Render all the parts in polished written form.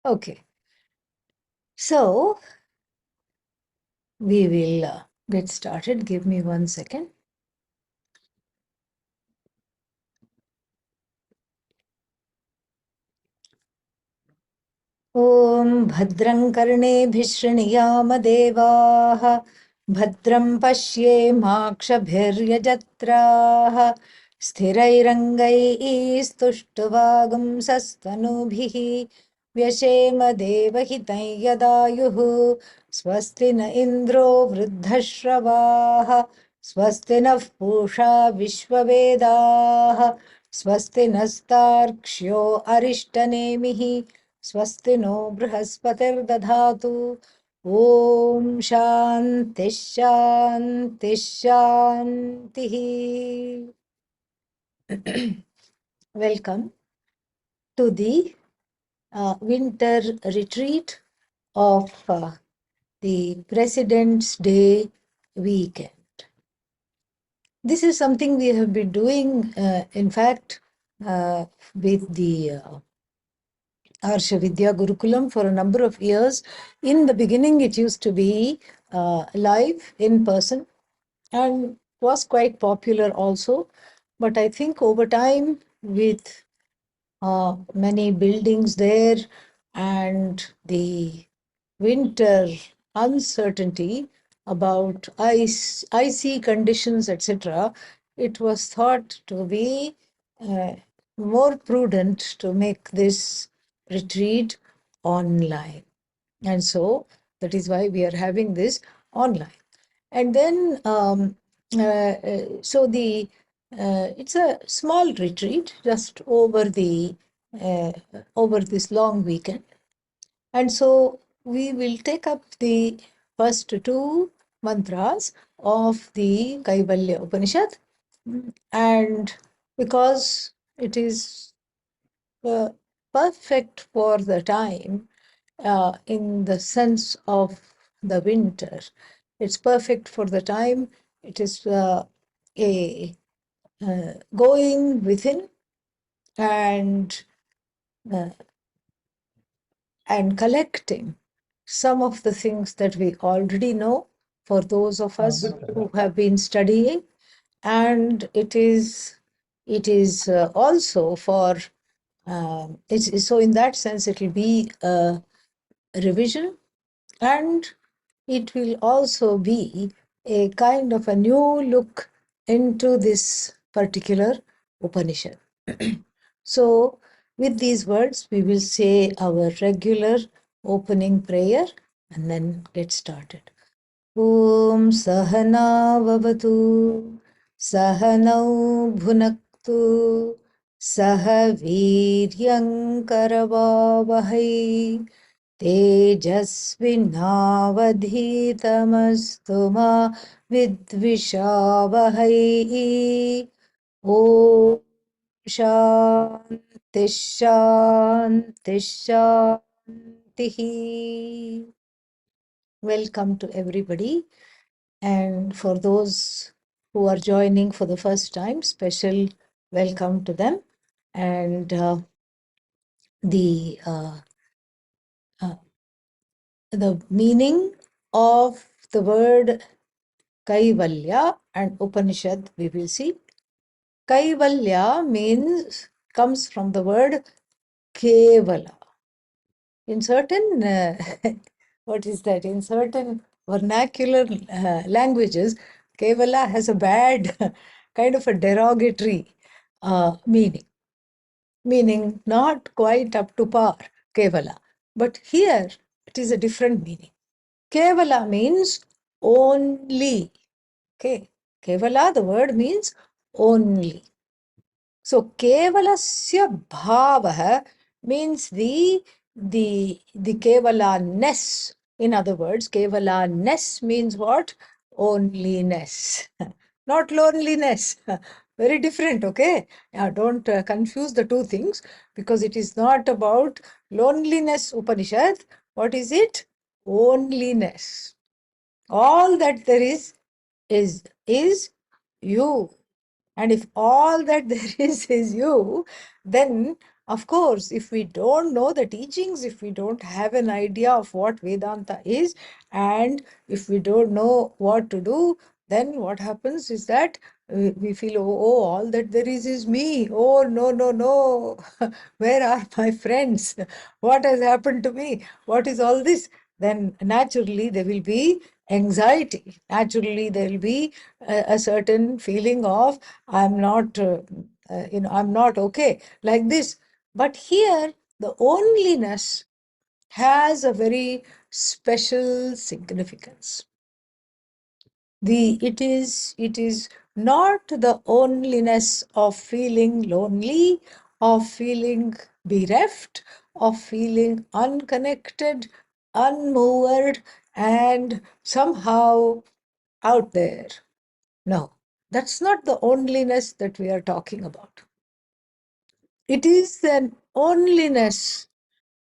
Okay, so we will get started. Give me 1 second. Om Bhadram Karneभिः शृणुयाम देवाः भद्रं पश्येमाक्षभिर्यजत्राः स्थिरैरङ्गैः स्तुष्टुवागुंसस्तनूभिः व्यशेम देवहितं यदायुः स्वस्ति न इन्द्रो वृद्धश्रवाः स्वस्ति नः पूषा विश्ववेदाः स्वस्ति नस्तार्क्ष्यो अरिष्टनेमिः स्वस्ति नो बृहस्पतिर्दधातु ॐ शान्तिः शान्तिः शान्तिः. Welcome to the winter retreat of the President's Day weekend. This is something we have been doing, in fact, with the Arsha Vidya Gurukulam for a number of years. In the beginning, it used to be live in person and was quite popular also. But I think over time, with many buildings there and the winter uncertainty about icy conditions, etc., it was thought to be more prudent to make this retreat online. And so that is why we are having this online. And then, so the it's a small retreat just over this long weekend. And so we will take up the first two mantras of the Kaivalya Upanishad. And because it is perfect for the time, in the sense of the winter, it's perfect for the time. It is going within and collecting some of the things that we already know for those of us who have been studying, and it is also for so in that sense it will be a revision, and it will also be a kind of a new look into this particular Upanishad. So, with these words, we will say our regular opening prayer and then get started. Om Sahana Vavatu Sahanau Bhunaktu Sahaviryam Karavavahai तेजस्विनावधीतमस्तु मा विद्विषावहै. ॐ शान्तिः शान्तिः शान्तिः. Welcome to everybody, and for those who are joining for the first time, special welcome to them. And the meaning of the word Kaivalya and Upanishad we will see. Kaivalya comes from the word Kevala. In certain what is that? In certain vernacular languages, Kevala has a bad kind of a derogatory meaning not quite up to par, Kevala. But here it is a different meaning. Kevala means only. Okay. Kevala, the word means only. So Kevalasya bhavaha means the Kevala-ness. In other words, Kevala-ness means what? Onlyness. Not loneliness. Very different, okay? Now, don't confuse the two things, because it is not about loneliness Upanishad. What is it? Onlyness. All that there is you. And if all that there is you, then Of course, if we don't know the teachings, if we don't have an idea of what Vedanta is, and if we don't know what to do, then what happens is that we feel, oh, all that there is me. Oh, no, no, no. Where are my friends? What has happened to me? What is all this? Then naturally there will be anxiety. Naturally there will be a certain feeling of I'm not, I'm not okay, like this. But here, the onlyness has a very special significance. It is not the onlyness of feeling lonely, of feeling bereft, of feeling unconnected, unmoved, and somehow out there. No, that's not the onlyness that we are talking about. It is an onlyness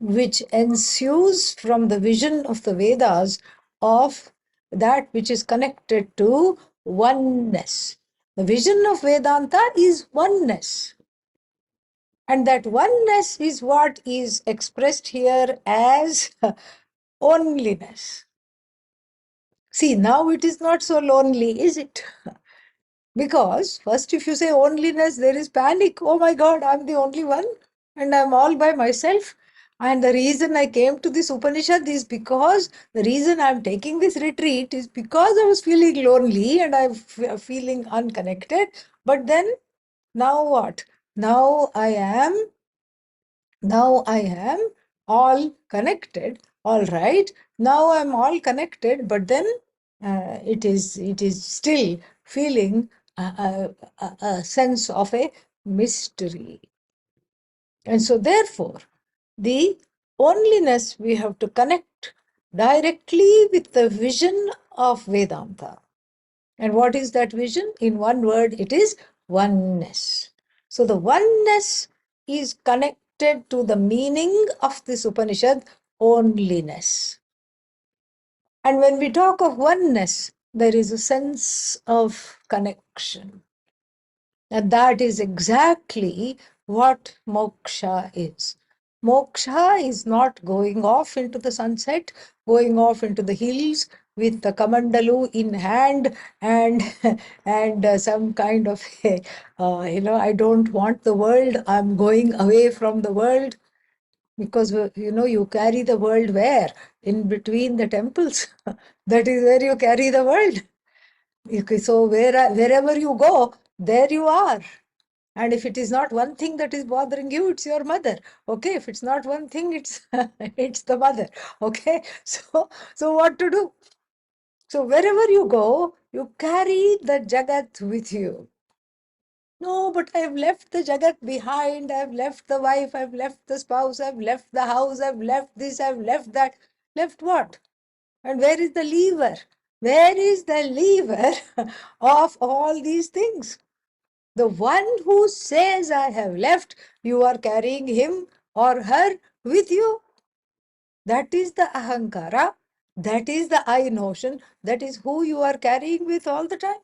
which ensues from the vision of the Vedas of that which is connected to oneness. The vision of Vedanta is oneness. And that oneness is what is expressed here as onlyness. See, now it is not so lonely, is it? Because first, if you say onlyness, there is panic. Oh my God, I'm the only one and I'm all by myself. And the reason I came to this Upanishad is because the reason I'm taking this retreat is because I was feeling lonely and I'm feeling unconnected. But then, now what? Now I am all connected. All right. Now I'm all connected, but then it is still feeling a sense of a mystery. And so therefore, the onlyness we have to connect directly with the vision of Vedanta. And what is that vision? In one word, it is oneness. So the oneness is connected to the meaning of this Upanishad, onlyness. And when we talk of oneness, there is a sense of connection. And that is exactly what moksha is. Moksha is not going off into the sunset, going off into the hills with the kamandalu in hand and some kind of I don't want the world, I'm going away from the world. Because you carry the world where? In between the temples. That is where you carry the world. So wherever you go, there you are. And if it is not one thing that is bothering you, it's your mother. Okay, if it's not one thing, it's it's the mother. Okay, so what to do? So wherever you go, you carry the Jagat with you. No, but I've left the Jagat behind. I've left the wife. I've left the spouse. I've left the house. I've left this. I've left that. Left what? And where is the lever? Where is the lever of all these things? The one who says, I have left, you are carrying him or her with you. That is the ahankara. That is the I notion. That is who you are carrying with all the time.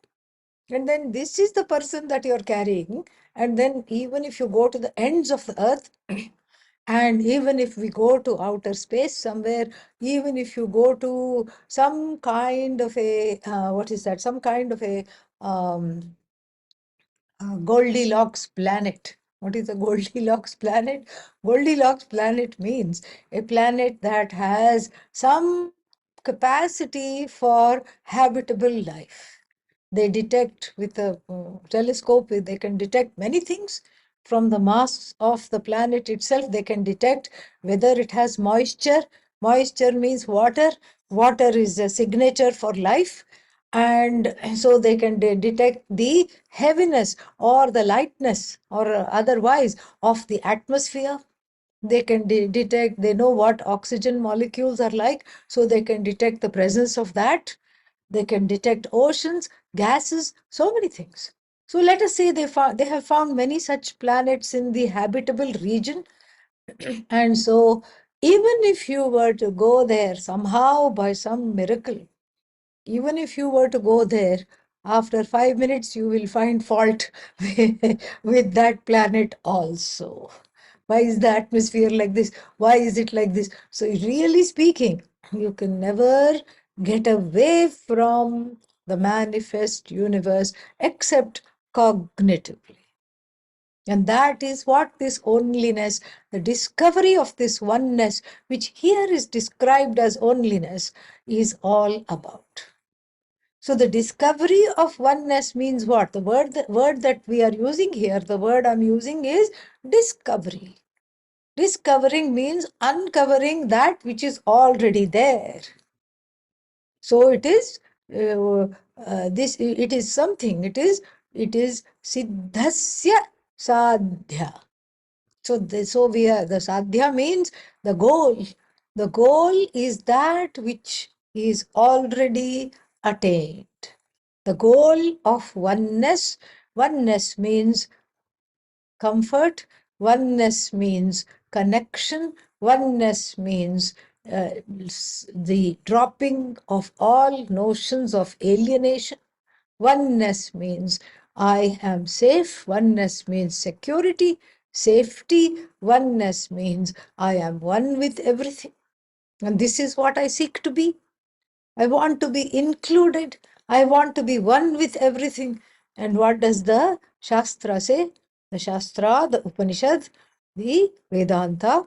And then this is the person that you're carrying. And then even if you go to the ends of the earth, and even if we go to outer space somewhere, even if you go to some kind of a, what is that? Some kind of a Goldilocks planet. What is a Goldilocks planet? Goldilocks planet means a planet that has some capacity for habitable life. They detect with a telescope, they can detect many things. From the mass of the planet itself, they can detect whether it has moisture. Moisture means water. Water is a signature for life. And so they can detect the heaviness or the lightness or otherwise of the atmosphere. They can detect, they know what oxygen molecules are like, so they can detect the presence of that. They can detect oceans, gases, so many things. So let us say they have found many such planets in the habitable region. And so even if you were to go there somehow by some miracle, even if you were to go there, after 5 minutes, you will find fault with that planet also. Why is the atmosphere like this? Why is it like this? So really speaking, you can never get away from the manifest universe except cognitively. And that is what this onlyness, the discovery of this oneness, which here is described as onlyness, is all about. So the discovery of oneness means what? The word that we are using here, the word I'm using is discovery. Discovering means uncovering that which is already there. So it is this. It is something. It is siddhasya sadhya. So the sadhya means the goal. The goal is that which is already attained. The goal of oneness. Oneness means comfort. Oneness means connection. Oneness means the dropping of all notions of alienation. Oneness means I am safe. Oneness means security, safety. Oneness means I am one with everything. And this is what I seek to be. I want to be included. I want to be one with everything. And what does the Shastra say? The Shastra, the Upanishad, the Vedanta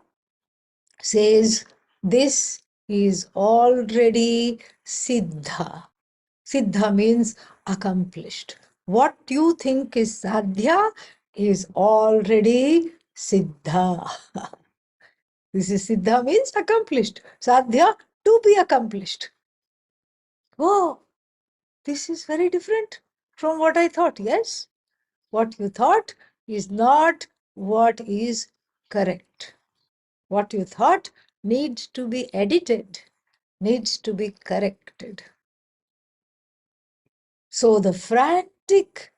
says this is already Siddha. Siddha means accomplished. What you think is Sadhya is already Siddha. This is Siddha means accomplished. Sadhya, to be accomplished. Oh, this is very different from what I thought. Yes, what you thought is not what is correct. What you thought needs to be edited, needs to be corrected. So the frantic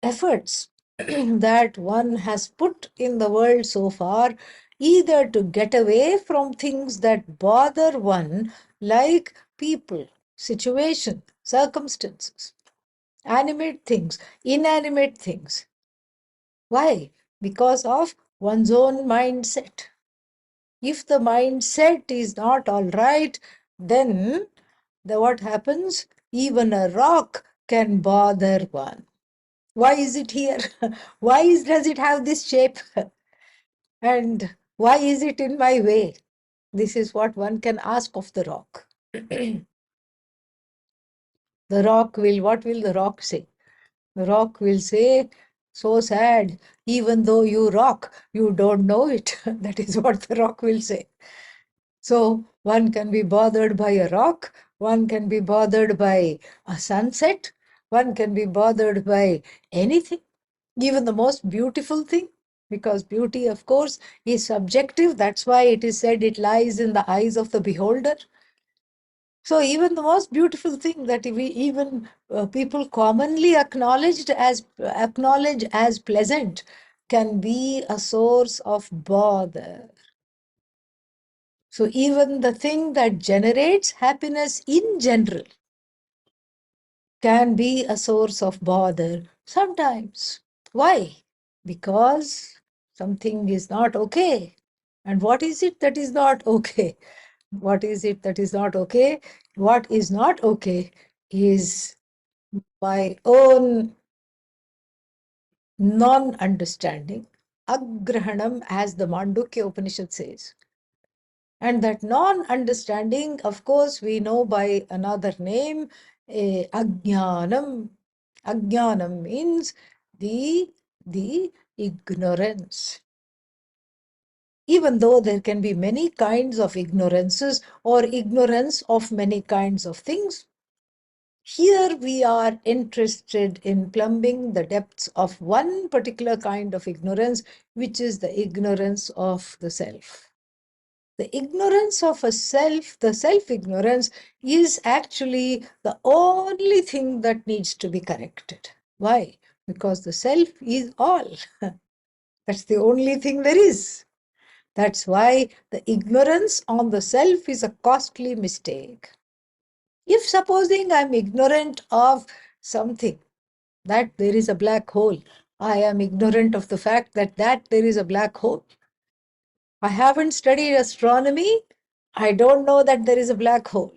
efforts that one has put in the world so far, either to get away from things that bother one, like people, situation, circumstances, animate things, inanimate things. Why? Because of one's own mindset. If the mindset is not all right, then what happens? Even a rock can bother one. Why is it here? Why does it have this shape? And why is it in my way? This is what one can ask of the rock. The rock will, what will the rock say? The rock will say, so sad, even though you rock, you don't know it. That is what the rock will say. So one can be bothered by a rock, one can be bothered by a sunset, one can be bothered by anything, even the most beautiful thing, because beauty, of course, is subjective. That's why it is said it lies in the eyes of the beholder. So even the most beautiful thing that we even people commonly acknowledge as pleasant can be a source of bother. So even the thing that generates happiness in general can be a source of bother sometimes. Why? Because something is not okay. And what is it that is not okay? What is it that is not okay? What is not okay is my own non-understanding, agrahanam, as the Mandukya Upanishad says. And that non-understanding, of course, we know by another name, ajnanam. Ajnanam means the ignorance. Even though there can be many kinds of ignorances or ignorance of many kinds of things, here we are interested in plumbing the depths of one particular kind of ignorance, which is the ignorance of the self. The ignorance of a self, the self-ignorance, is actually the only thing that needs to be corrected. Why? Because the self is all. That's the only thing there is. That's why the ignorance on the self is a costly mistake. If supposing I'm ignorant of something, that there is a black hole, I am ignorant of the fact that there is a black hole. I haven't studied astronomy. I don't know that there is a black hole.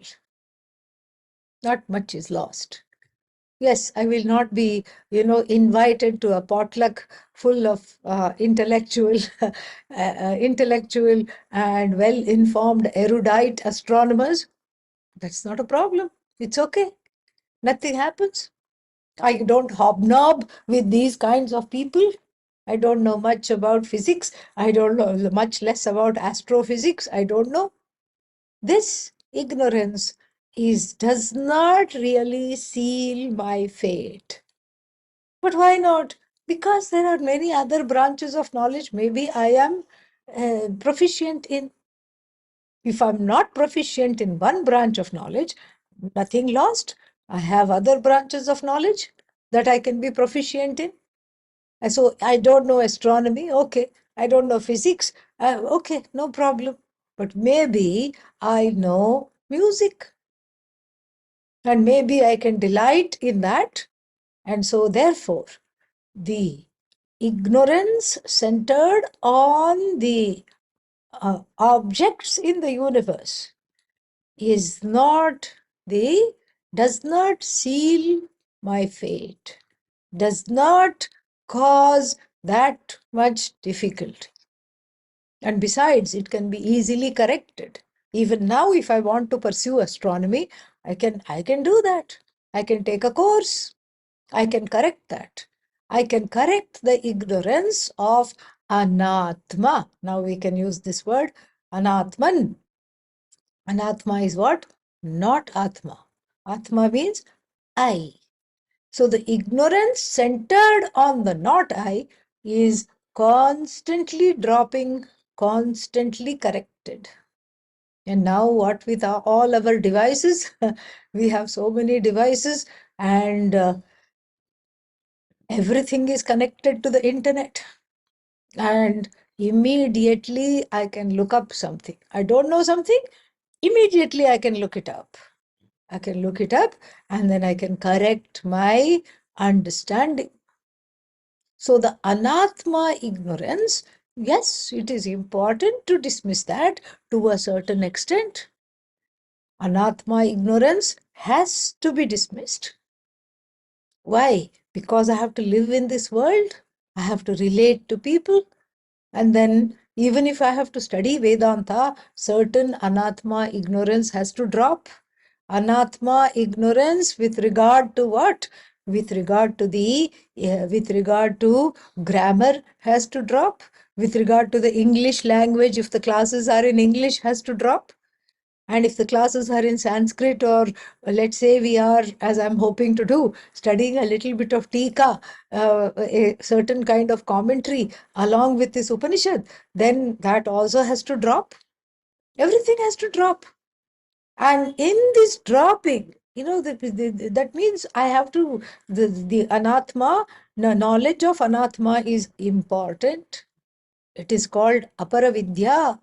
Not much is lost. Yes, I will not be, invited to a potluck full of intellectual and well-informed, erudite astronomers. That's not a problem. It's okay. Nothing happens. I don't hobnob with these kinds of people. I don't know much about physics. I don't know much less about astrophysics. I don't know. This ignorance does not really seal my fate. But why not? Because there are many other branches of knowledge maybe I am proficient in. If I'm not proficient in one branch of knowledge, nothing lost. I have other branches of knowledge that I can be proficient in. And so I don't know astronomy, okay. I don't know physics, okay, no problem. But maybe I know music, and maybe I can delight in that. And so therefore, the ignorance centered on the objects in the universe does not seal my fate, does not cause that much difficulty. And besides, it can be easily corrected. Even now, if I want to pursue astronomy, I can do that. I can take a course. I can correct that. I can correct the ignorance of anatma. Now we can use this word, anatman. Anatma is what? Not atma. Atma means I. So the ignorance centered on the not I is constantly dropping, constantly corrected. And now what with all our devices? We have so many devices, and everything is connected to the internet. And immediately I can look up something. I don't know something, immediately I can look it up. I can look it up, and then I can correct my understanding. So the anatma ignorance, yes, it is important to dismiss that to a certain extent. Anatma ignorance has to be dismissed. Why? Because I have to live in this world. I have to relate to people. And then even if I have to study Vedanta, certain anatma ignorance has to drop. Anatma ignorance with regard to what? With regard to grammar has to drop. With regard to the English language, if the classes are in English, has to drop. And if the classes are in Sanskrit, or let's say we are, as I'm hoping to do, studying a little bit of Tika, a certain kind of commentary along with this Upanishad, then that also has to drop. Everything has to drop. And in this dropping, that means I have to, the anatma, the knowledge of anatma is important. It is called aparavidya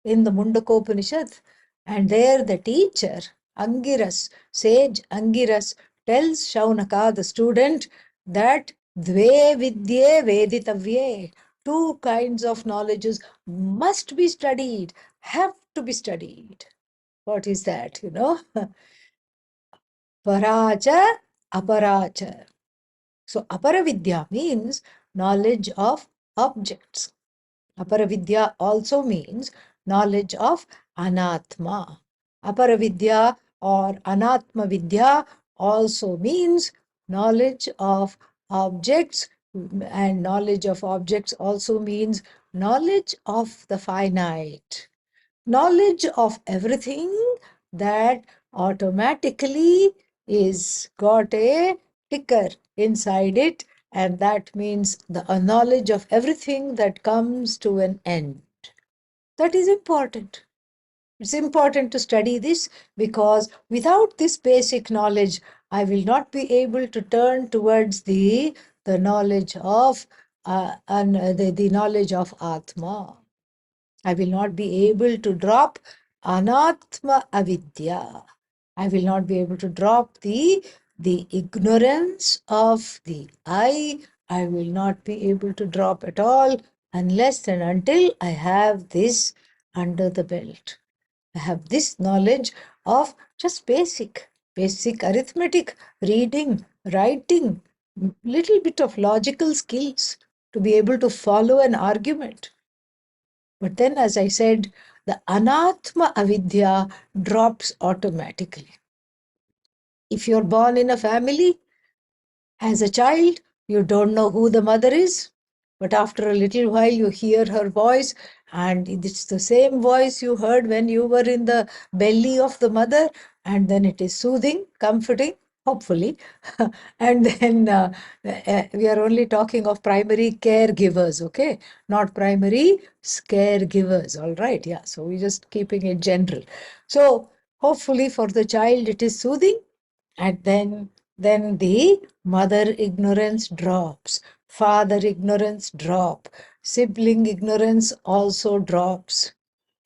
in the Mundakopanishad. And there the teacher, Angiras, sage Angiras, tells Shaunaka, the student, that dve vidye veditavye, two kinds of knowledges must be studied, have to be studied. What is that, Paracha, aparacha. So aparavidya means knowledge of objects. Aparavidya also means knowledge of anatma. Aparavidya or anatma vidya also means knowledge of objects, and knowledge of objects also means knowledge of the finite. Knowledge of everything that automatically is got a ticker inside it, and that means the knowledge of everything that comes to an end. That is important. It's important to study this, because without this basic knowledge, I will not be able to turn towards the knowledge of the knowledge of Atma. I will not be able to drop anatma avidya. I will not be able to drop the ignorance of the I I will not be able to drop at all unless and until I have this under the belt. I have this knowledge of just basic arithmetic, reading, writing, little bit of logical skills to be able to follow an argument. But then, as I said, the anatma avidya drops automatically. If you're born in a family, as a child, you don't know who the mother is, but after a little while you hear her voice, and it's the same voice you heard when you were in the belly of the mother, and then it is soothing, comforting, hopefully. And then we are only talking of primary caregivers, okay? Not primary caregivers, all right? Yeah, so we're just keeping it general. So hopefully for the child it is soothing, and then the mother ignorance drops, father ignorance drop, sibling ignorance also drops.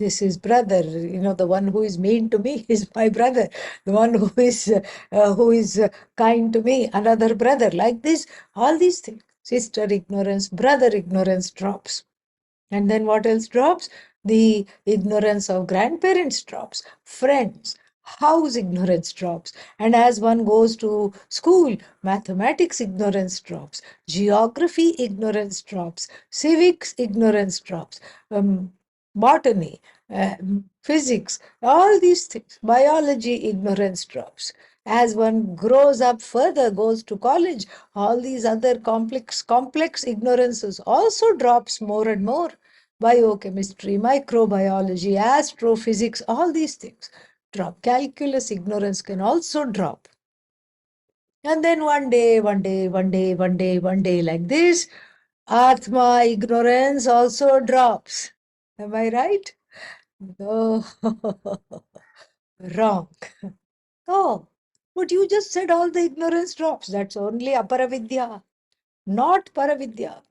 This is brother, the one who is mean to me is my brother. The one who is kind to me, another brother. Like this, all these things. Sister ignorance, brother ignorance drops. And then what else drops? The ignorance of grandparents drops, friends, house ignorance drops. And as one goes to school, mathematics ignorance drops, geography ignorance drops, civics ignorance drops, botany, physics, all these things, biology ignorance drops. As one grows up further, goes to college, all these other complex ignorances also drops more and more. Biochemistry, microbiology, astrophysics, all these things drop. Calculus ignorance can also drop. And then one day, like this, Atma ignorance also drops. Am I right? No. Wrong. Oh, but you just said all the ignorance drops. That's only Aparavidya, not Paravidya.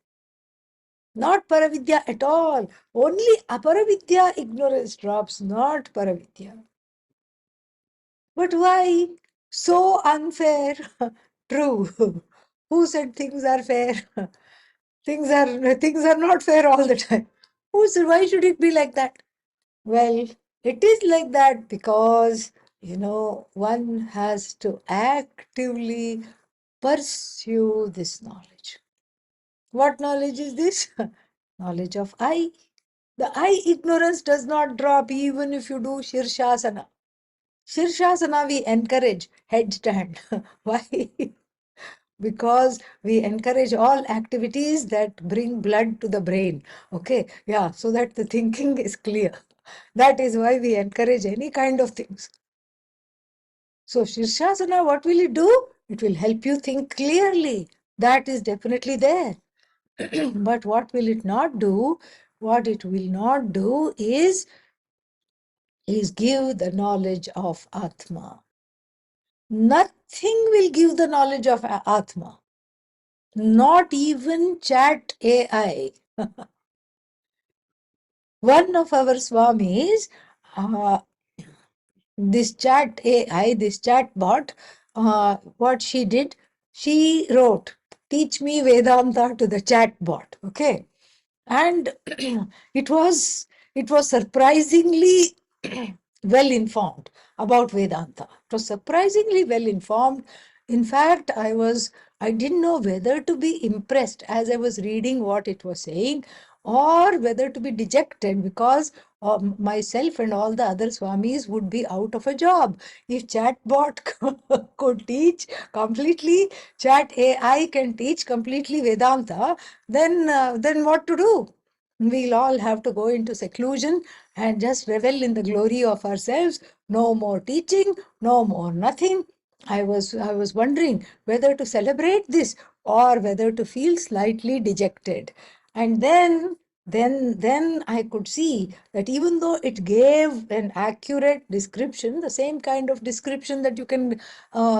Not Paravidya at all. Only Aparavidya ignorance drops, not Paravidya. But why? So unfair. True. Who said things are fair? Things are not fair all the time. Who said, why should it be like that? Well, it is like that because, one has to actively pursue this knowledge. What knowledge is this? Knowledge of I. The I ignorance does not drop even if you do Shirshasana. Shirshasana we encourage headstand. Why? Because we encourage all activities that bring blood to the brain. Okay, yeah, so that the thinking is clear. That is why we encourage any kind of things. So Shirshasana, what will it do? It will help you think clearly. That is definitely there. But what will it not do? What it will not do is give the knowledge of Atma. Nothing will give the knowledge of Atma. Not even chat AI. One of our Swamis, this chat AI, this chat bot, what she did, she wrote, teach me Vedanta to the chat bot. Okay. And it was surprisingly well informed about Vedanta. It was surprisingly well informed. In fact, I didn't know whether to be impressed as I was reading what it was saying, or whether to be dejected, because myself and all the other Swamis would be out of a job. If chatbot could teach completely, chat AI can teach completely Vedanta, then what to do? We'll all have to go into seclusion and just revel in the glory of ourselves. No more teaching, no more nothing. I was wondering whether to celebrate this or whether to feel slightly dejected. And then I could see that even though it gave an accurate description, the same kind of description that you can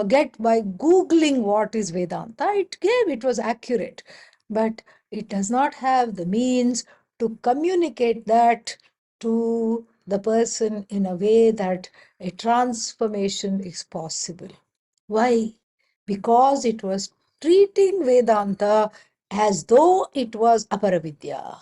get by Googling what is Vedanta, it was accurate. But it does not have the means to communicate that to the person in a way that a transformation is possible. Why? Because it was treating Vedanta as though it was aparavidya.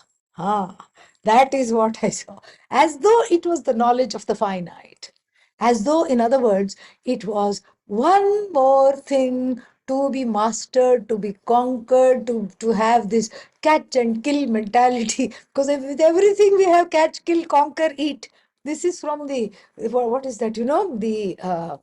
That is what I saw. As though it was the knowledge of the finite. As though, in other words, it was one more thing to be mastered, to be conquered, to have this catch and kill mentality. Because with everything we have catch, kill, conquer, eat. This is from the, what is that, the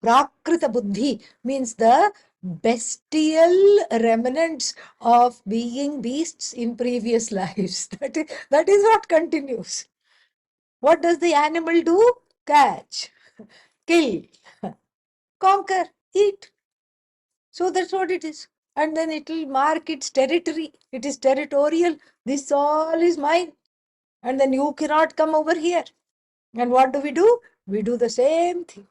Prakrita Buddhi, means the bestial remnants of being beasts in previous lives. That is what continues. What does the animal do? Catch, kill, conquer, eat. So that's what it is. And then it will mark its territory. It is territorial. This all is mine. And then you cannot come over here. And what do? We do the same thing.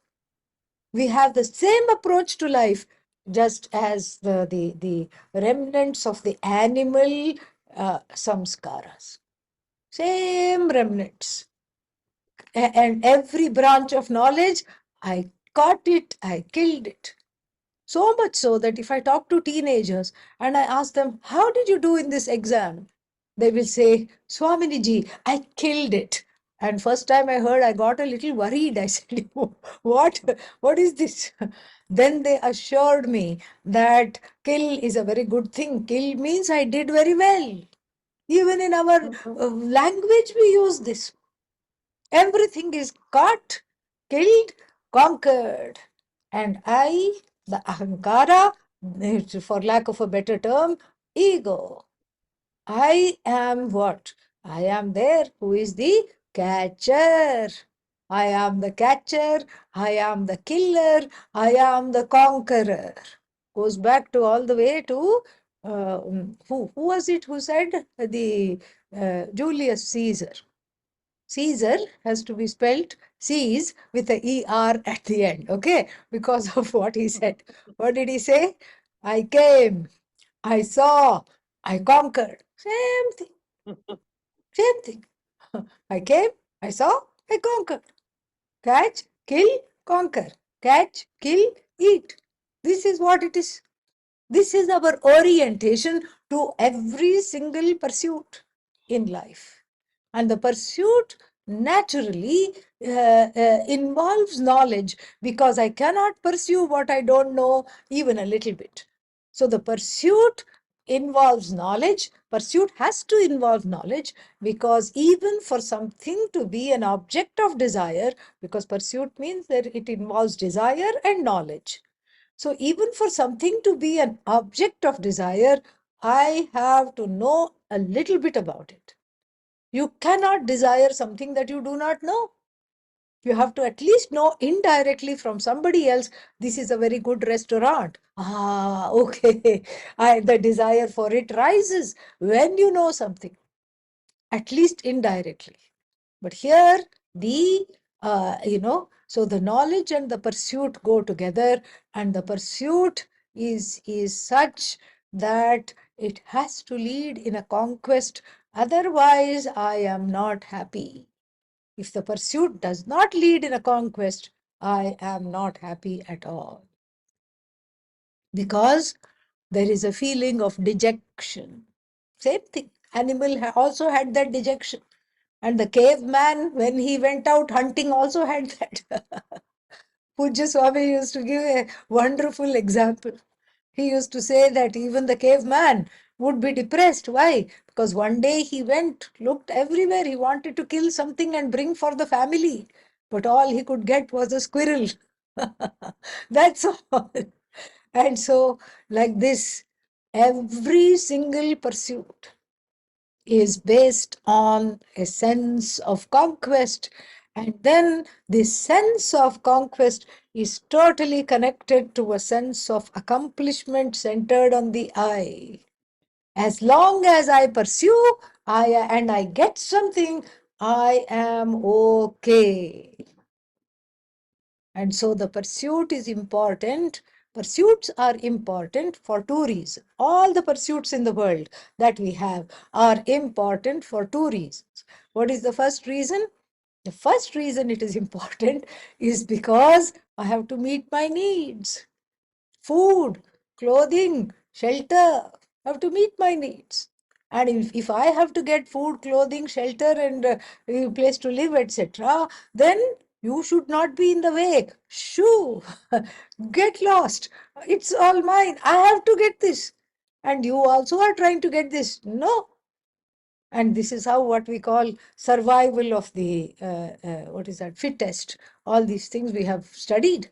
We have the same approach to life, just as the remnants of the animal samskaras. Same remnants. And every branch of knowledge, I caught it, I killed it. So much so that if I talk to teenagers and I ask them, how did you do in this exam? They will say, Swaminiji, I killed it. And first time I heard, I got a little worried. I said, what? What is this? Then they assured me that kill is a very good thing. Kill means I did very well. Even in our language, we use this. Everything is caught, killed, conquered. And I, the ahankara, for lack of a better term, ego. I am what? I am there who is the catcher. I am the catcher. I am the killer. I am the conqueror. Goes back to all the way to who was it who said the Julius Caesar. Caesar has to be spelt C's with a ER at the end, okay? Because of what he said. What did he say? I came, I saw, I conquered. Same thing. Same thing. I came, I saw, I conquered. Catch, kill, conquer. Catch, kill, eat. This is what it is. This is our orientation to every single pursuit in life. And the pursuit naturally involves knowledge, because I cannot pursue what I don't know even a little bit. So the pursuit involves knowledge. Pursuit has to involve knowledge, because even for something to be an object of desire, because pursuit means that it involves desire and knowledge. So even for something to be an object of desire, I have to know a little bit about it. You cannot desire something that you do not know. You have to at least know indirectly from somebody else, this is a very good restaurant. Okay. The desire for it rises when you know something, at least indirectly. But here, so the knowledge and the pursuit go together, and the pursuit is such that it has to lead in a conquest. Otherwise, I am not happy. If the pursuit does not lead in a conquest, I am not happy at all. Because there is a feeling of dejection. Same thing. Animal also had that dejection. And the caveman, when he went out hunting, also had that. Pujya Swami used to give a wonderful example. He used to say that even the caveman would be depressed. Why? Because one day he went, looked everywhere. He wanted to kill something and bring for the family. But all he could get was a squirrel. That's all. And so, like this, every single pursuit is based on a sense of conquest. And then this sense of conquest is totally connected to a sense of accomplishment centered on the I. As long as I pursue and I get something, I am okay. And so the pursuit is important. Pursuits are important for two reasons. All the pursuits in the world that we have are important for two reasons. What is the first reason? The first reason it is important is because I have to meet my needs. Food, clothing, shelter. I have to meet my needs. And if I have to get food, clothing, shelter, and a place to live, etc., then you should not be in the way. Shoo, get lost. It's all mine. I have to get this. And you also are trying to get this. No. And this is how what we call survival of the, what is that, fittest. All these things we have studied.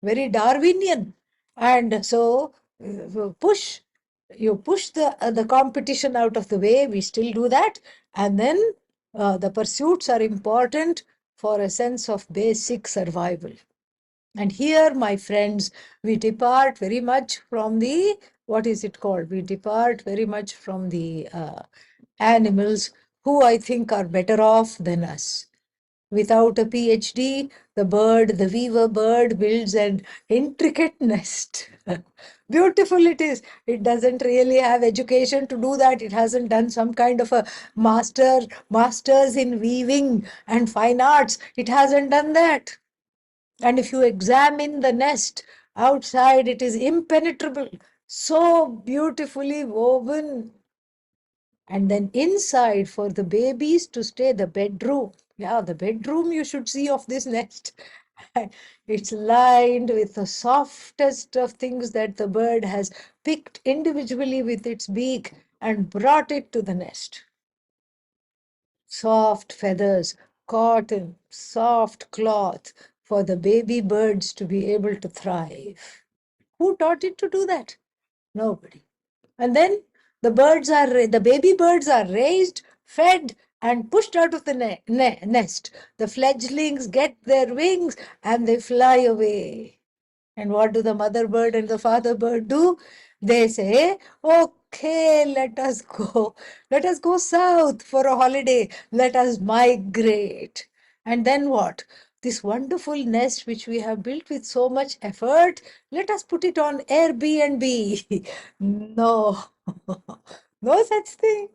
Very Darwinian. And so push, you push the competition out of the way. We still do that. And then the pursuits are important for a sense of basic survival. And here, my friends, we depart very much from the, what is it called? We depart very much from the animals who I think are better off than us. Without a PhD, the weaver bird, builds an intricate nest. Beautiful it is. It doesn't really have education to do that. It hasn't done some kind of a masters in weaving and fine arts. It hasn't done that. And if you examine the nest outside, it is impenetrable, so beautifully woven. And then inside, for the babies to stay, the bedroom. Yeah, the bedroom you should see of this nest. It's lined with the softest of things that the bird has picked individually with its beak and brought it to the nest. Soft feathers, cotton, soft cloth for the baby birds to be able to thrive. Who taught it to do that? Nobody. And then the baby birds are raised, fed, and pushed out of the nest. The fledglings get their wings and they fly away. And what do the mother bird and the father bird do? They say, okay, let us go. Let us go south for a holiday. Let us migrate. And then what? This wonderful nest which we have built with so much effort, let us put it on Airbnb. No, no such thing.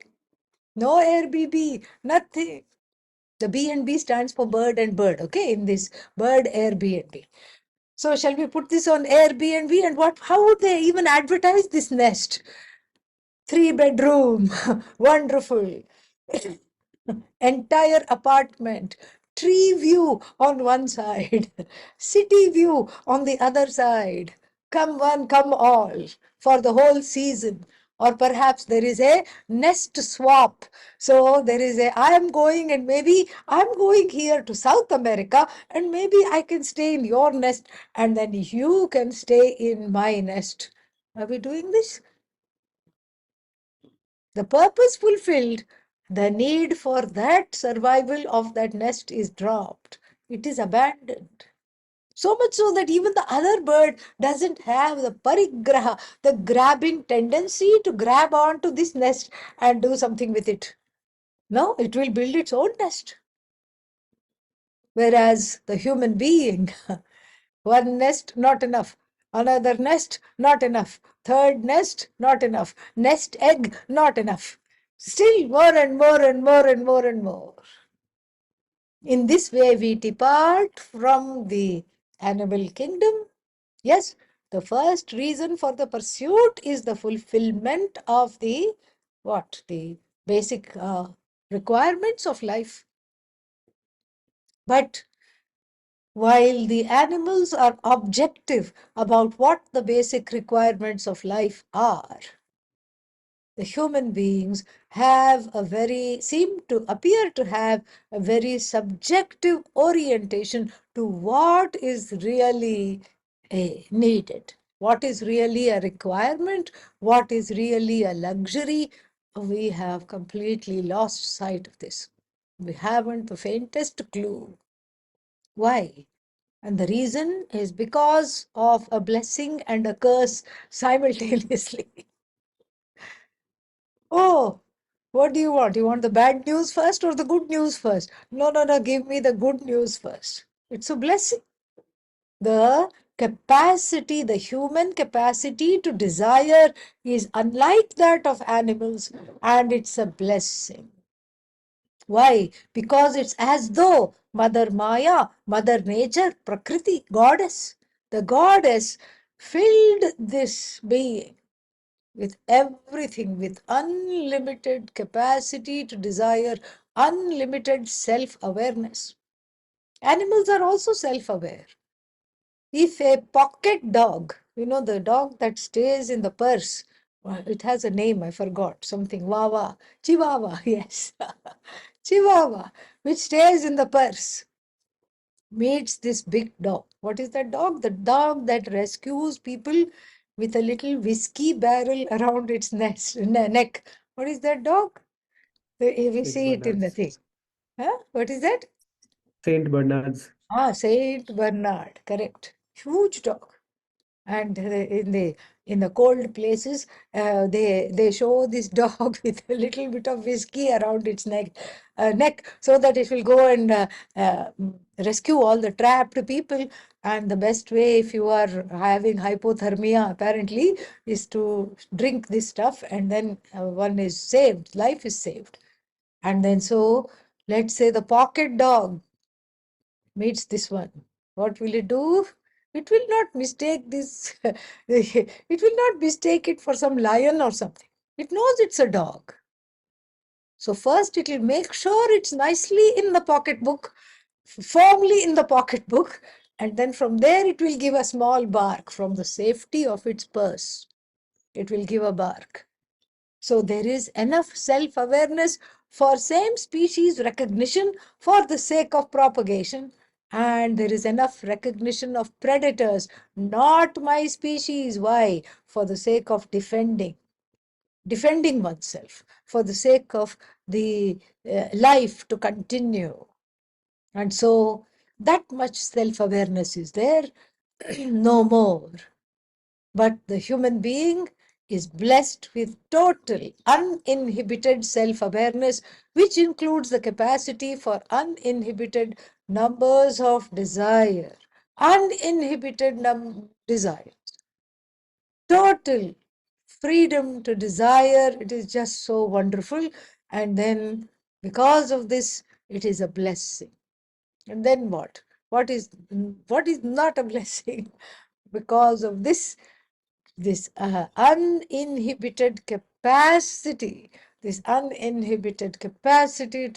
No Airbnb, nothing. The B&B stands for bird and bird, okay, in this bird Airbnb. So shall we put this on Airbnb, and how would they even advertise this nest? 3 bedroom, wonderful. Entire apartment, tree view on one side, city view on the other side. Come one, come all for the whole season. Or perhaps there is a nest swap. So there is I am going, and maybe I'm going here to South America, and maybe I can stay in your nest, and then you can stay in my nest. Are we doing this? The purpose fulfilled, the need for that survival of that nest is dropped. It is abandoned. So much so that even the other bird doesn't have the parigraha, the grabbing tendency to grab onto this nest and do something with it. No, it will build its own nest. Whereas the human being, one nest, not enough. Another nest, not enough. Third nest, not enough. Nest egg, not enough. Still more and more and more and more and more. In this way, we depart from the animal kingdom. Yes, the first reason for the pursuit is the fulfillment of the what? The basic requirements of life. But while the animals are objective about what the basic requirements of life are, the human beings seem to appear to have a very subjective orientation to what is really needed, what is really a requirement, what is really a luxury. We have completely lost sight of this. We haven't the faintest clue. Why? And the reason is because of a blessing and a curse simultaneously. Oh, what do you want? You want the bad news first or the good news first? No, no, no, give me the good news first. It's a blessing. The capacity, the human capacity to desire is unlike that of animals, and it's a blessing. Why? Because it's as though Mother Maya, Mother Nature, Prakriti, Goddess, the Goddess filled this being with everything, with unlimited capacity to desire, unlimited self-awareness. Animals are also self-aware. If a pocket dog, the dog that stays in the purse, it has a name, I forgot, something, Wawa, Chihuahua, yes, Chihuahua, which stays in the purse, meets this big dog. What is that dog? The dog that rescues people with a little whiskey barrel around its neck. What is that dog? We Saint see it in the Bernards. thing. Huh? What is that? Saint Bernards. Saint Bernard, correct. Huge dog. And in the cold places, they show this dog with a little bit of whiskey around its neck, so that it will go and rescue all the trapped people. And the best way, if you are having hypothermia, apparently, is to drink this stuff, and then one is saved, life is saved. And then so, let's say the pocket dog meets this one. What will it do? It will not mistake this, it will not mistake it for some lion or something. It knows it's a dog. So first it will make sure it's nicely in the pocketbook, firmly in the pocketbook, and then from there it will give a small bark from the safety of its purse. It will give a bark. So there is enough self-awareness for same species recognition for the sake of propagation, and there is enough recognition of predators, not my species. Why? For the sake of defending oneself, for the sake of the life to continue. And so that much self-awareness is there, no more. But the human being is blessed with total uninhibited self-awareness, which includes the capacity for uninhibited numbers of desire, uninhibited desire, total freedom to desire. It is just so wonderful. And then because of this, it is a blessing. And then what? What is not a blessing? Because of this uninhibited capacity, to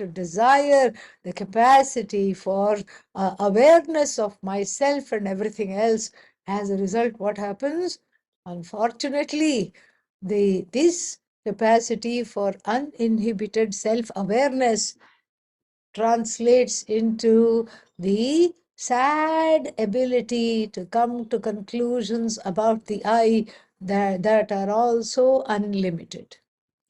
desire, the capacity for awareness of myself and everything else. As a result, what happens? Unfortunately, this capacity for uninhibited self-awareness translates into the sad ability to come to conclusions about the I that are also unlimited.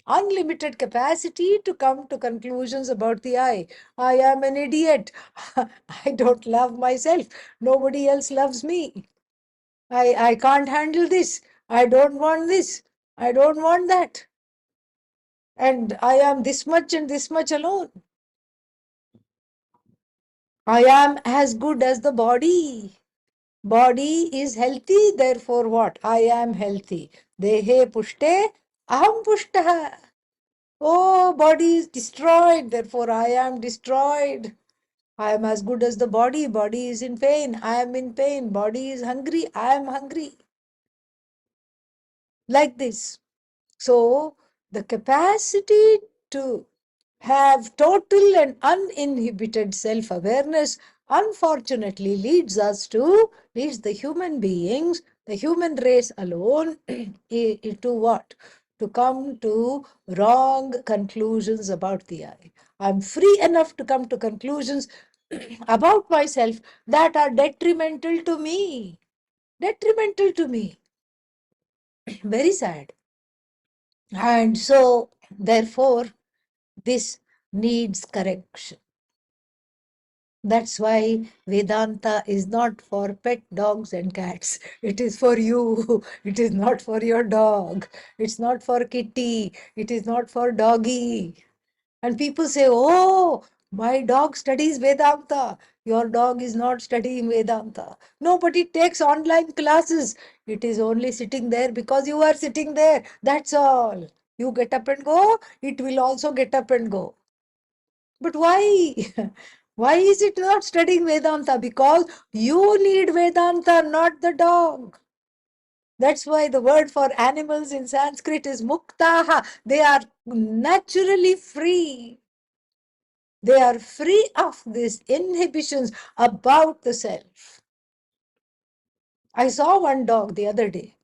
Unlimited capacity to come to conclusions about the I. I am an idiot. I don't love myself. Nobody else loves me. I can't handle this. I don't want this. I don't want that. And I am this much and this much alone. I am as good as the body. Body is healthy, therefore what? I am healthy. Dehe pushte, aham pushtaha. Oh, body is destroyed, therefore I am destroyed. I am as good as the body. Body is in pain. I am in pain. Body is hungry. I am hungry. Like this. So, the capacity to have total and uninhibited self-awareness unfortunately leads the human beings, the human race alone, to what? To come to wrong conclusions about the I. I'm free enough to come to conclusions about myself that are detrimental to me. Detrimental to me. Very sad. And so, therefore, this needs correction. That's why Vedanta is not for pet dogs and cats. It is for you. It is not for your dog. It's not for kitty. It is not for doggy. And people say, oh, my dog studies Vedanta. Your dog is not studying Vedanta. Nobody takes online classes. It is only sitting there because you are sitting there. That's all. You get up and go, it will also get up and go. But why? Why is it not studying Vedanta? Because you need Vedanta, not the dog. That's why the word for animals in Sanskrit is muktaha. They are naturally free. They are free of these inhibitions about the self. I saw one dog the other day.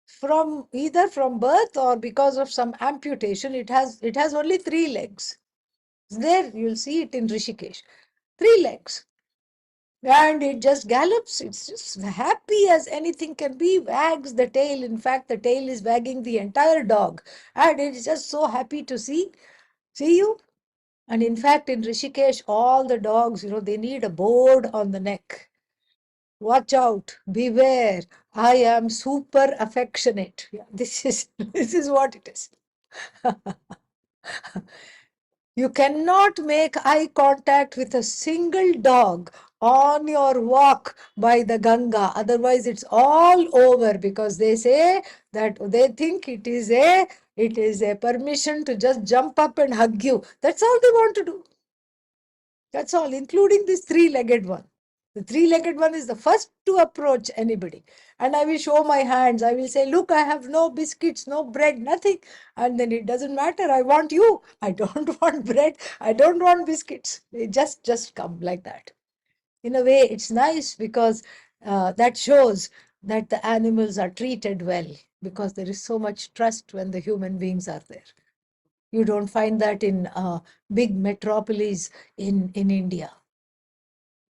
From either from birth or because of some amputation, it has only 3 legs. There you'll see it in Rishikesh. 3 legs. And it just gallops. It's just happy as anything can be, wags the tail. In fact, the tail is wagging the entire dog. And it's just so happy to see you. And in fact, in Rishikesh, all the dogs, they need a board on the neck. Watch out, beware. I am super affectionate. Yeah, this is this is what it is. You cannot make eye contact with a single dog on your walk by the Ganga. Otherwise, it's all over, because they say that they think it is a permission to just jump up and hug you. That's all they want to do. That's all, including this 3-legged one. The 3-legged one is the first to approach anybody. And I will show my hands. I will say, look, I have no biscuits, no bread, nothing. And then it doesn't matter. I want you. I don't want bread. I don't want biscuits. They just come like that. In a way, it's nice, because that shows that the animals are treated well, because there is so much trust when the human beings are there. You don't find that in big metropolis in India.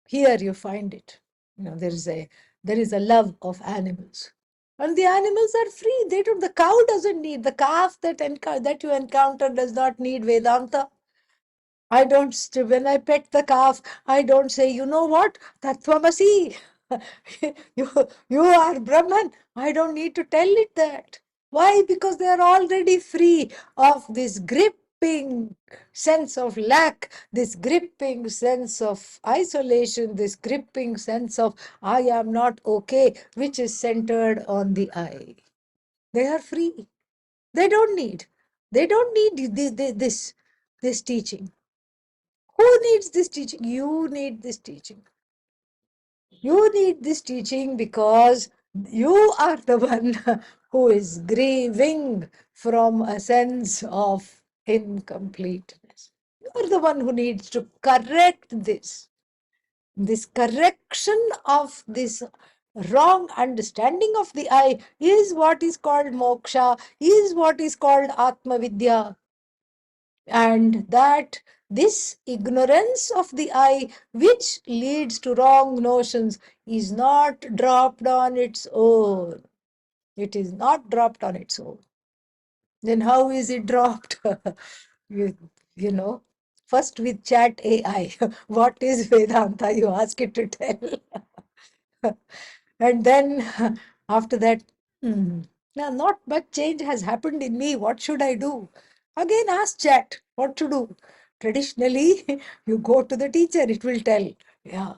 Here you find it. There is a love of animals. And the animals are free. The cow doesn't need, the calf that you encounter does not need Vedanta. When I pet the calf, I don't say, you know what, Tattvamasi, you are Brahman. I don't need to tell it that. Why? Because they are already free of this gripping sense of lack, this gripping sense of isolation, this gripping sense of I am not okay, which is centered on the I. They are free. They don't need. This teaching. Who needs this teaching? You need this teaching. You need this teaching because you are the one who is grieving from a sense of incompleteness. You are the one who needs to correct this. This correction of this wrong understanding of the I is what is called moksha, is what is called Atma Vidya. And that this ignorance of the I, which leads to wrong notions, is not dropped on its own. It is not dropped on its own. Then how is it dropped? you, you know, first with chat AI. What is Vedanta? You ask it to tell. And then after that, now not much change has happened in me. What should I do? Again, ask chat what to do. Traditionally, you go to the teacher, it will tell. Yeah.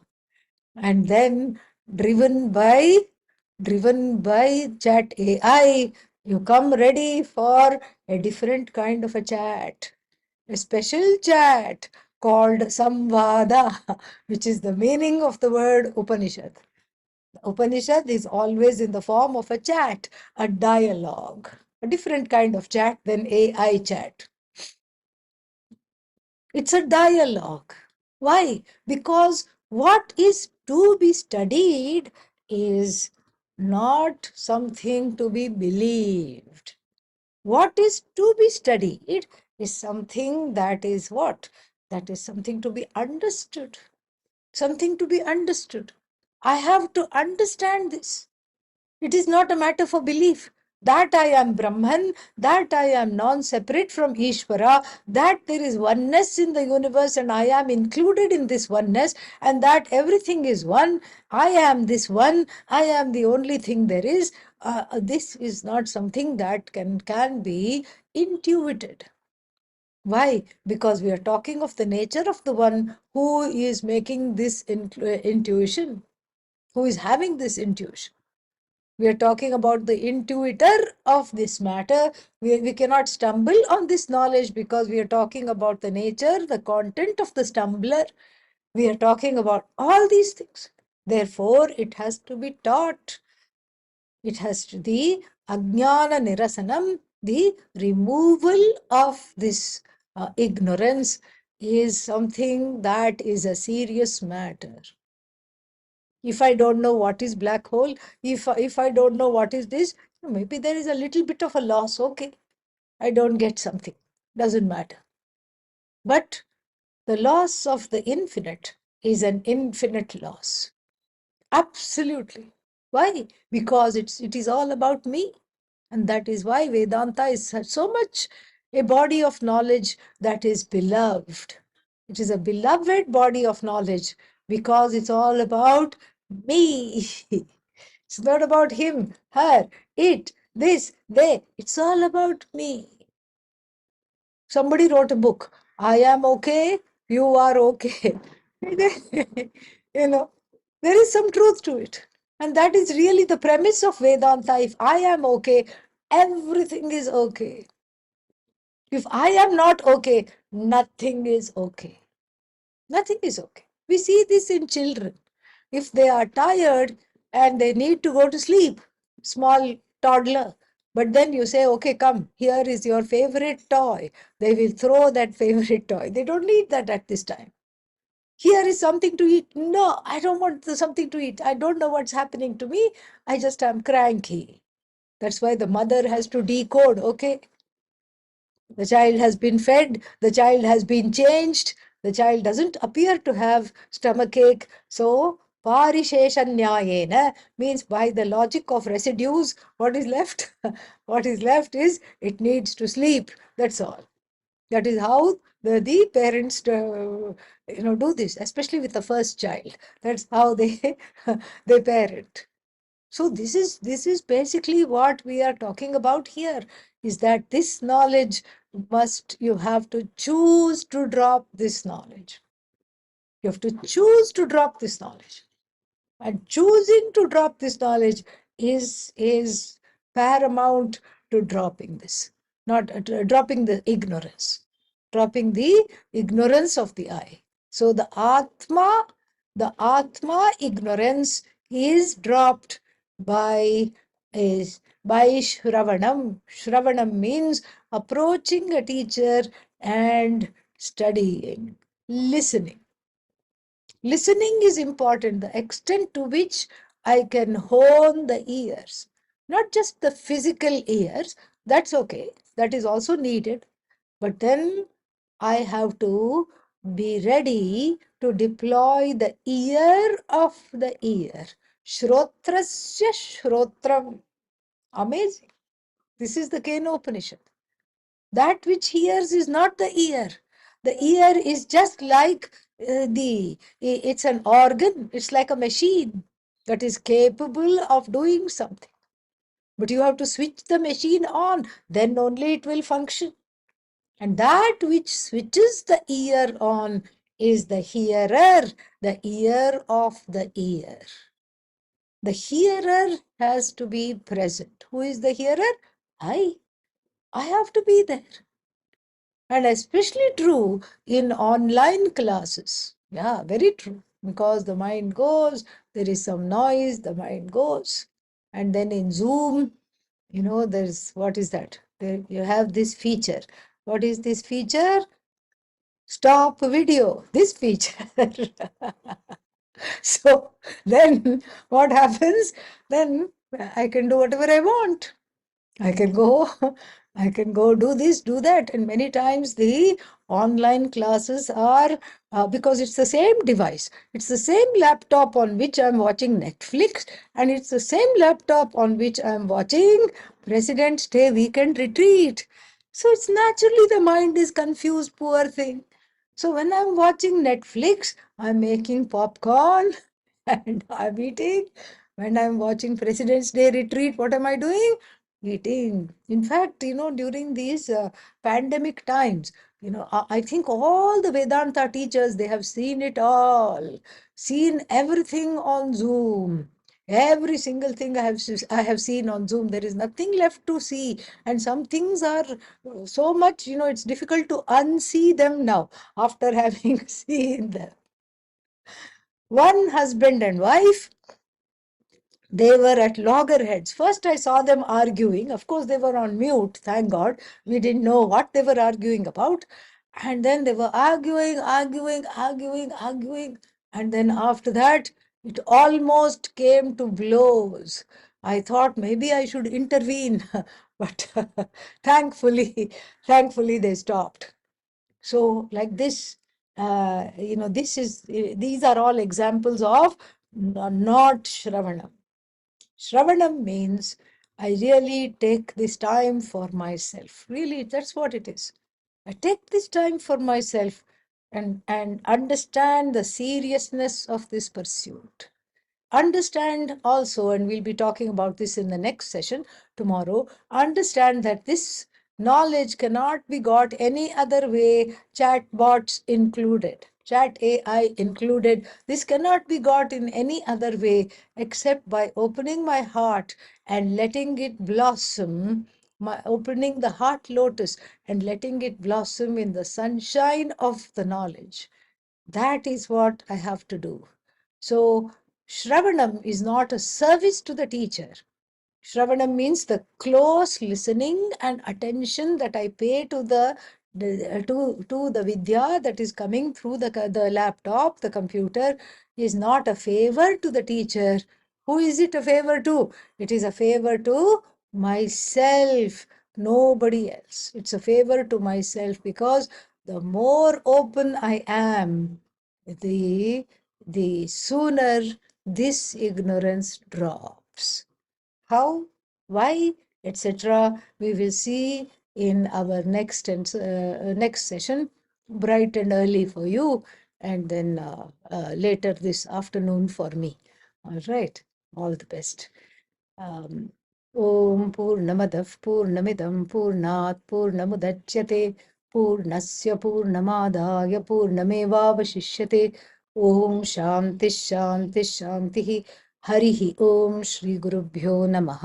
And then driven by chat AI, you come ready for a different kind of a chat. A special chat called Samvada, which is the meaning of the word Upanishad. Upanishad is always in the form of a chat, a dialogue, a different kind of chat than AI chat. It's a dialogue. Why? Because what is to be studied is not something to be believed. What is to be studied is something that is what? That is something to be understood. Something to be understood. I have to understand this. It is not a matter for belief. That I am Brahman, that I am non-separate from Ishvara, that there is oneness in the universe and I am included in this oneness, and that everything is one. I am this one. I am the only thing there is. This is not something that can be intuited. Why? Because we are talking of the nature of the one who is making this intuition, who is having this intuition. We are talking about the intuitor of this matter. We cannot stumble on this knowledge because we are talking about the nature, the content of the stumbler. We are talking about all these things. Therefore, it has to be taught. It has to the ajnana nirasanam, the removal of this ignorance is something that is a serious matter. If I don't know what is black hole, if I don't know what is this, maybe there is a little bit of a loss. Okay, I don't get something. Doesn't matter. But the loss of the infinite is an infinite loss. Absolutely. Why? Because it is all about me. And that is why Vedanta is so much a body of knowledge that is beloved. It is a beloved body of knowledge because it's all about me. It's not about him, her, it, this, they. It's all about me. Somebody wrote a book. I am okay, you are okay. You know, there is some truth to it. And that is really the premise of Vedanta. If I am okay, everything is okay. If I am not okay, nothing is okay. Nothing is okay. We see this in children. If they are tired and they need to go to sleep, small toddler, but then you say, okay, come, here is your favorite toy. They will throw that favorite toy. They don't need that at this time. Here is something to eat. No, I don't want something to eat. I don't know what's happening to me. I just am cranky. That's why the mother has to decode, okay, the child has been fed, the child has been changed, the child doesn't appear to have stomachache. So, parisheshanyayena means by the logic of residues, what is left? What is left is it needs to sleep. That's all. That is how the parents do this, especially with the first child. That's how they they parent. So this is basically what we are talking about here, is that this knowledge you have to choose to drop this knowledge. You have to choose to drop this knowledge. And choosing to drop this knowledge is paramount to dropping this, not dropping the ignorance of the I. So the Atma ignorance is dropped by is by Shravanam. Shravanam means approaching a teacher and studying, listening. Listening is important, the extent to which I can hone the ears, not just the physical ears, that's okay, that is also needed, but then I have to be ready to deploy the ear of the ear. Shrotrasya Shrotram. Amazing. This is the Upanishad. That which hears is not the ear. The ear is just like it's an organ, it's like a machine that is capable of doing something. But you have to switch the machine on, then only it will function. And that which switches the ear on is the hearer, the ear of the ear. The hearer has to be present. Who is the hearer? I. I have to be there. And especially true in online classes. Yeah, very true. Because the mind goes, there is some noise, the mind goes. And then in Zoom, there's, what is that? There you have this feature. What is this feature? Stop video. This feature. So then what happens? Then I can do whatever I want. I can go, I can go do this, do that. And many times the online classes are, because it's the same device, it's the same laptop on which I'm watching Netflix, and it's the same laptop on which I'm watching President's Day Weekend Retreat. So it's naturally the mind is confused, poor thing. So when I'm watching Netflix, I'm making popcorn and I'm eating. When I'm watching President's Day Retreat, what am I doing? Eating. In fact, during these pandemic times, I think all the Vedanta teachers, they have seen it all, seen everything on Zoom. Every single thing I have seen on Zoom. There is nothing left to see. And some things are so much, it's difficult to unsee them now after having seen them. One husband and wife, They were at loggerheads. First, I saw them arguing. Of course, they were on mute, thank God. We didn't know what they were arguing about. And then they were arguing. And then after that, it almost came to blows. I thought maybe I should intervene, but thankfully, they stopped. So, like this, these are all examples of not Shravanam. Shravanam means I really take this time for myself. Really, that's what it is. I take this time for myself and understand the seriousness of this pursuit. Understand also, and we'll be talking about this in the next session tomorrow, understand that this knowledge cannot be got any other way, chatbots included, chat AI included. This cannot be got in any other way except by opening my heart and letting it blossom, opening the heart lotus and letting it blossom in the sunshine of the knowledge. That is what I have to do. So, Shravanam is not a service to the teacher. Shravanam means the close listening and attention that I pay to the vidya that is coming through the laptop, the computer, is not a favor to the teacher. Who is it a favor to? It is a favor to myself, nobody else. It's a favor to myself because the more open I am, the sooner this ignorance drops. How, why, etc. we will see in our next session, bright and early for you, and then later this afternoon for me. All right. All the best. ॐ पूर्णमदः पूर्णमिदं पूर्णात् पूर्णमुदच्यते पूर्णस्य पूर्णमादाय पूर्णमेवावशिष्यते ॐ शान्तिः हरिः ॐ श्रीगुरुभ्यो नमः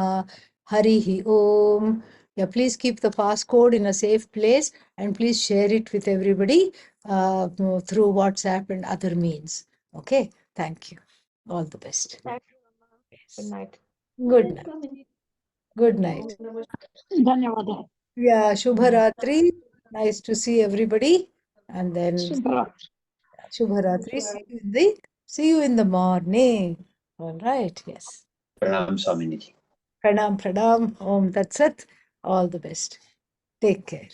हरिः ॐ. Yeah, please keep the passcode in a safe place and please share it with everybody through WhatsApp and other means. Okay, thank you. All the best. Thank you, Mama. Good night. Good night. Good night. ಧನ್ಯವಾದ. Yeah, Shubharatri. Nice to see everybody. And then Shubharatri. See you in the morning. All right. Yes. Pranam Swaminiji. Pranam. Om Tat Sat. All the best. Take care.